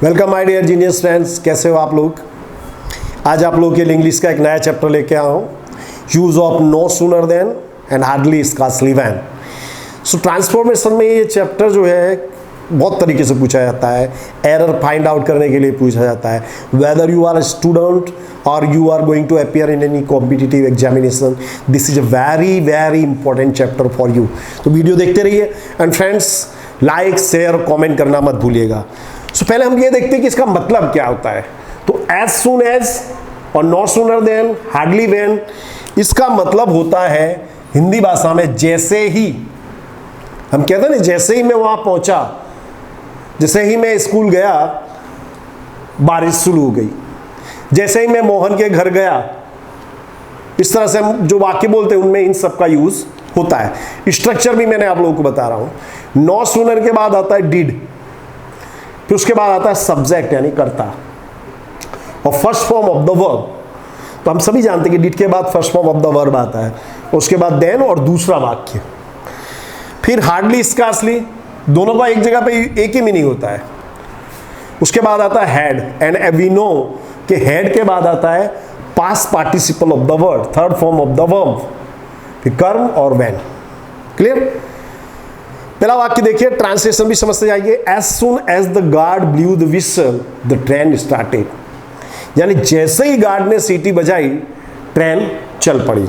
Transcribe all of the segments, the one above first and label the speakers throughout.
Speaker 1: Welcome my dear genius friends, कैसे हो आप लोग। आज आप लोगों के लिए इंग्लिश का एक नया चैप्टर लेके आया हूँ, use of no sooner than and hardly scarcely when. So transformation में ये चैप्टर जो है बहुत तरीके से पूछा जाता है। एरर फाइंड आउट करने के लिए पूछा जाता है, whether you are a student और you are going to appear in any competitive examination, this is a very very important chapter for you. तो वीडियो देखते रहिए and friends like share comment करना मत भूलिएगा। सो पहले हम ये देखते हैं कि इसका मतलब क्या होता है। तो एज सुन एज और no sooner than, hardly when, इसका मतलब होता है हिंदी भाषा में जैसे ही। हम कहते हैं ना, जैसे ही मैं वहां पहुंचा, जैसे ही मैं स्कूल गया बारिश शुरू हो गई, जैसे ही मैं मोहन के घर गया, इस तरह से हम जो वाक्य बोलते हैं उनमें इन सब का यूज होता है। स्ट्रक्चर भी मैंने आप लोगों को बता रहा हूं। नो सूनर के बाद आता है डिड, फिर उसके बाद आता है सब्जेक्ट यानी कर्ता, और first form of the verb. तो हम सभी जानते हैं कि डिड के बाद first form of the verb आता है, उसके बाद देन और दूसरा वाक्य। फिर हार्डली स्कार्सली, दोनों का एक जगह पे एक ही मीनिंग होता है। उसके बाद आता है हैड, एंड वी नो कि हैड के बाद आता है past participle of the word, third form of the verb, फिर कर्म और व्हेन। क्लियर। पहला वाक्य देखिए, ट्रांसलेशन भी समझते जाइए। As soon as the guard blew the whistle the train started, यानी जैसे ही गार्ड ने सीटी बजाई ट्रेन चल पड़ी।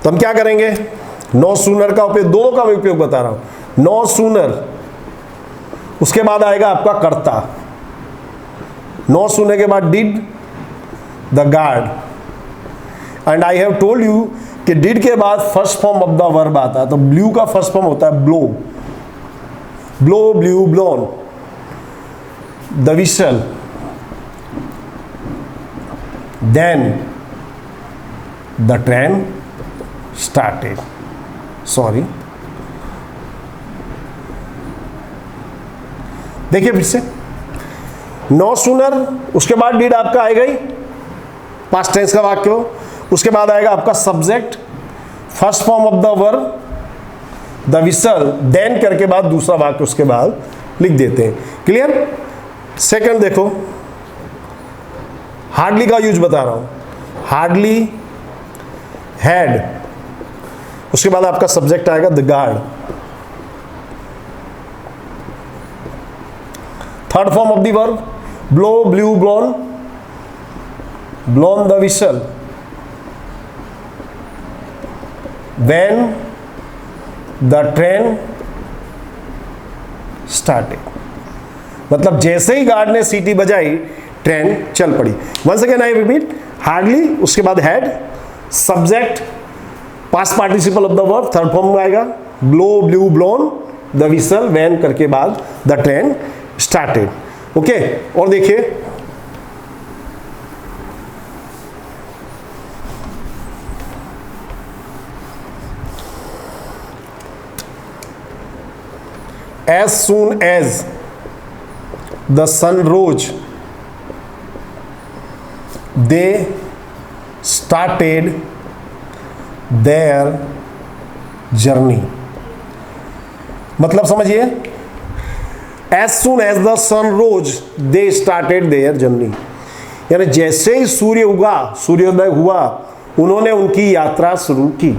Speaker 1: तो हम क्या करेंगे, नो सूनर का उपयोग, दोनों का मैं उपयोग बता रहा हूं। नो सूनर, उसके बाद आएगा आपका कर्ता। नो सूनर के बाद did the guard, and I have told you कि डिड के बाद first form of the verb आता है। तो ब्लू का फर्स्ट फॉर्म होता है blow, blow blew blown, the whistle, then the train started. Sorry, देखिए फिर से, नो सूनर, उसके बाद डिड आपका आएगा ही, पास्ट टेंस का वाक्य हो। उसके बाद आएगा आपका subject, first form of the verb the whistle, then करके बाद दूसरा वाक्य उसके बाद लिख देते हैं। क्लियर। सेकंड देखो, हार्डली का यूज बता रहा हूं। हार्डली हैड, उसके बाद आपका सब्जेक्ट आएगा the guard, third form of the verb blow blew blown, blown the whistle, when the train started, मतलब जैसे ही गार्ड ने सीटी बजाई ट्रेन चल पड़ी। Once again I repeat, hardly, उसके बाद had, subject past participle of the verb, third form में आएगा blow blew blown the whistle, when करके बाद द ट्रेन स्टार्टेड। ओके। और देखिए, as soon as the sun rose they started their journey। मतलब समझिए, as soon as the sun rose they started their journey, यानी जैसे ही सूर्य उगा, सूर्योदय हुआ, उन्होंने उनकी यात्रा शुरू की।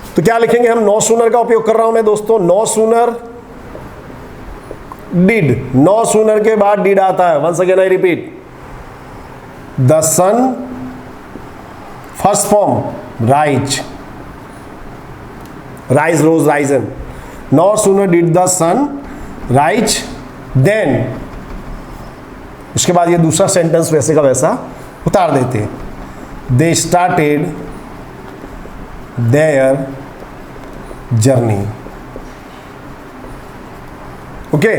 Speaker 1: तो क्या लिखेंगे हम, नो सूनर का उपयोग कर रहा हूं मैं दोस्तों। No sooner did, no sooner के बाद डिड आता है। Once again I repeat, the sun, first form rise, rise rose risen, no sooner did the sun rise, then उसके बाद ये दूसरा सेंटेंस वैसे का वैसा उतार देते हैं, दे started their journey. Okay.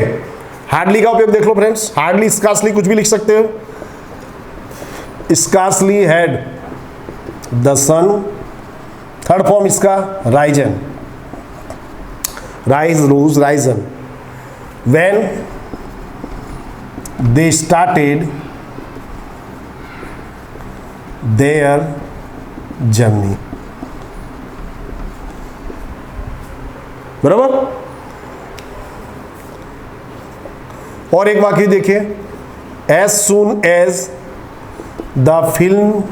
Speaker 1: Hardly का उपयोग देख लो फ्रेंड्स। हार्डली स्कार्सली कुछ भी लिख सकते हो। Scarcely had the sun, third form इसका risen, rise rose risen, when they started their journey. बराबर। और एक वाक्य देखिए, as soon as the film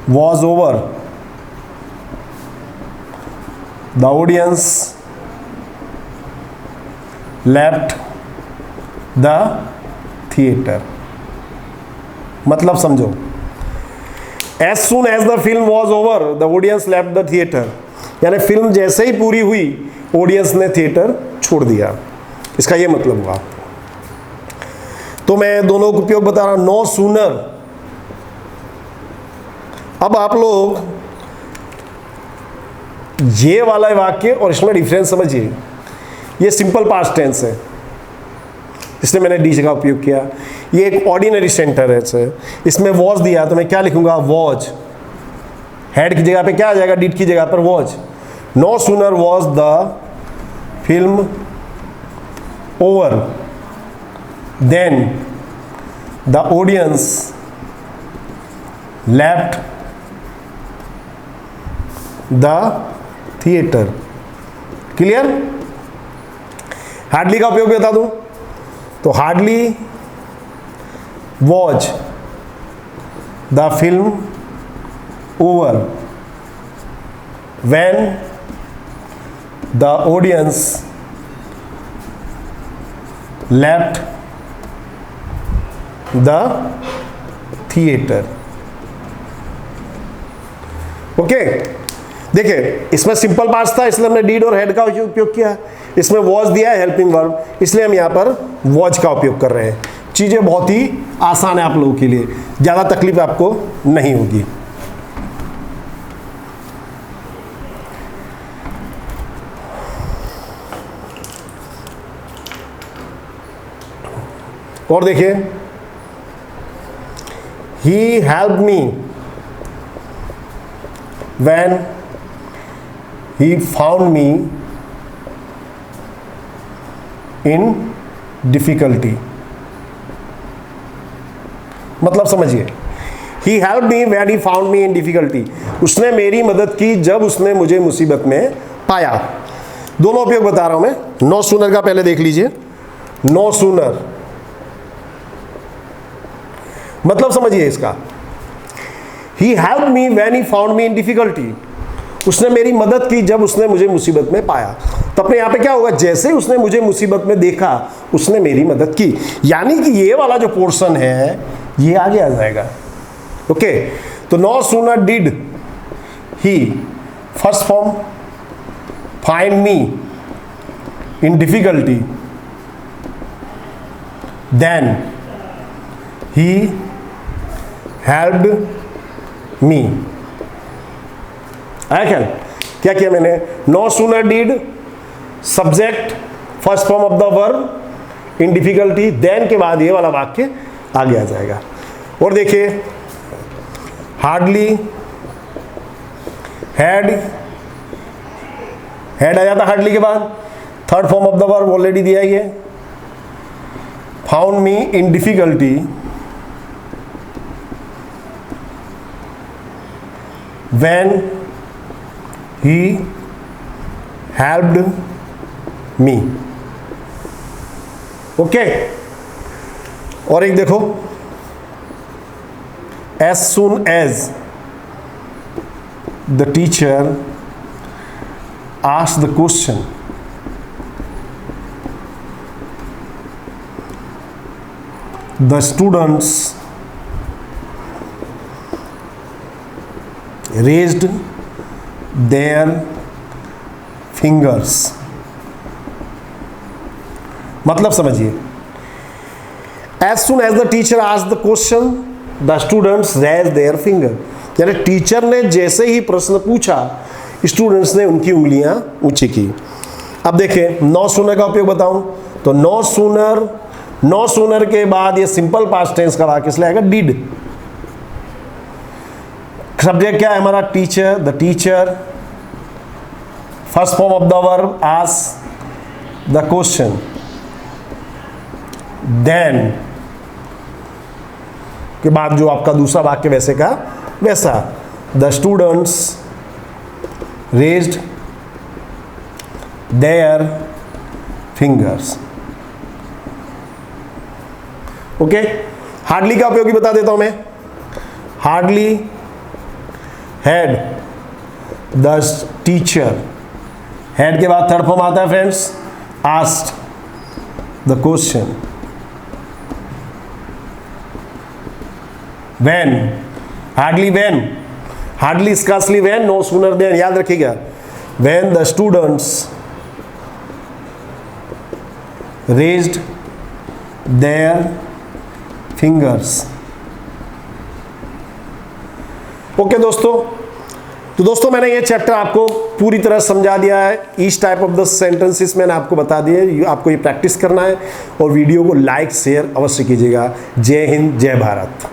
Speaker 1: was over the audience left the theatre. मतलब समझो, as soon as the film was over the audience left the theatre, यानी film जैसे ही पूरी हुई ऑडियंस ने थिएटर छोड़ दिया, इसका यह मतलब हुआ। तो मैं दोनों का उपयोग बता रहा हूं, नो सूनर। अब आप लोग ये वाला वाक्य और इसमें डिफरेंस समझिए। ये सिंपल पास्ट टेंस है, इसलिए मैंने डी का उपयोग किया। ये एक ऑर्डिनरी सेंटेंस है, इसमें वॉज दिया तो मैं क्या लिखूंगा, वॉज। हेड की जगह पे क्या आ जाएगा, डिड की जगह पर was. No sooner was the film over then the audience left the theatre. Clear? Hardly का उपयोग बता दूं तो hardly watch the film over when the audience left the theatre. Okay, देखिए इसमें सिंपल पास्ट था इसलिए हमने डीड और हेड का उपयोग किया। इसमें वॉज दिया है हेल्पिंग वर्ब, इसलिए हम यहां पर वॉज का उपयोग कर रहे हैं। चीजें बहुत ही आसान है आप लोगों के लिए, ज्यादा तकलीफ आपको नहीं होगी। और देखिए, he helped me when he found me in difficulty। मतलब समझिए, he helped me when he found me in difficulty, उसने मेरी मदद की जब उसने मुझे मुसीबत में पाया। दोनों उपयोग बता रहा हूं मैं। नो सूनर का पहले देख लीजिए, नो सूनर मतलब समझिए इसका, he helped me when he found me in difficulty, उसने मेरी मदद की जब उसने मुझे मुसीबत में पाया। तो अपने यहां पे क्या होगा, जैसे ही उसने मुझे मुसीबत में देखा उसने मेरी मदद की, यानी कि ये वाला जो पोर्शन है ये आगे आ जाएगा। ओके, तो no sooner did he first form find me in difficulty then he helped me. आया ख्याल? क्या किया मैंने, no sooner did subject first form of the verb in difficulty, then के बाद ये वाला वाक्य आगे आ जाएगा। और देखिए, हार्डली हेड आ जाता हार्डली के बाद, third form of the verb already दिया ही है। Found me in difficulty when he helped me। Okay, और एक देखो, as soon as the teacher asked the question, the students raised their fingers। मतलब समझिए, as soon as the teacher asked the question the students raised their finger, यानी teacher ने जैसे ही प्रश्न पूछा स्टूडेंट्स ने उनकी उंगलियां ऊंची की। अब देखें, नो सूनर का उपयोग बताऊं तो नो सूनर के बाद ये सिंपल पास्ट टेंस का वाक्य इसलिए आएगा डिड। सब्जेक्ट क्या है हमारा, teacher, the teacher, first form of the verb ask the question, then के बाद जो आपका दूसरा वाक्य वैसे का वैसा, the students raised their fingers. Okay, hardly का उपयोगी बता देता हूं मैं। Hardly had the teacher, had के बाद थर्ड फॉर्म आता है friends asked the question. When, hardly when, hardly scarcely when, no sooner than, याद रखिएगा। When the students raised their fingers. Okay दोस्तों, तो दोस्तों मैंने ये चैप्टर आपको पूरी तरह समझा दिया है। Each type of the sentences मैंने आपको बता दिए, आपको ये प्रैक्टिस करना है और वीडियो को लाइक शेयर अवश्य कीजिएगा। जय हिंद, जय भारत।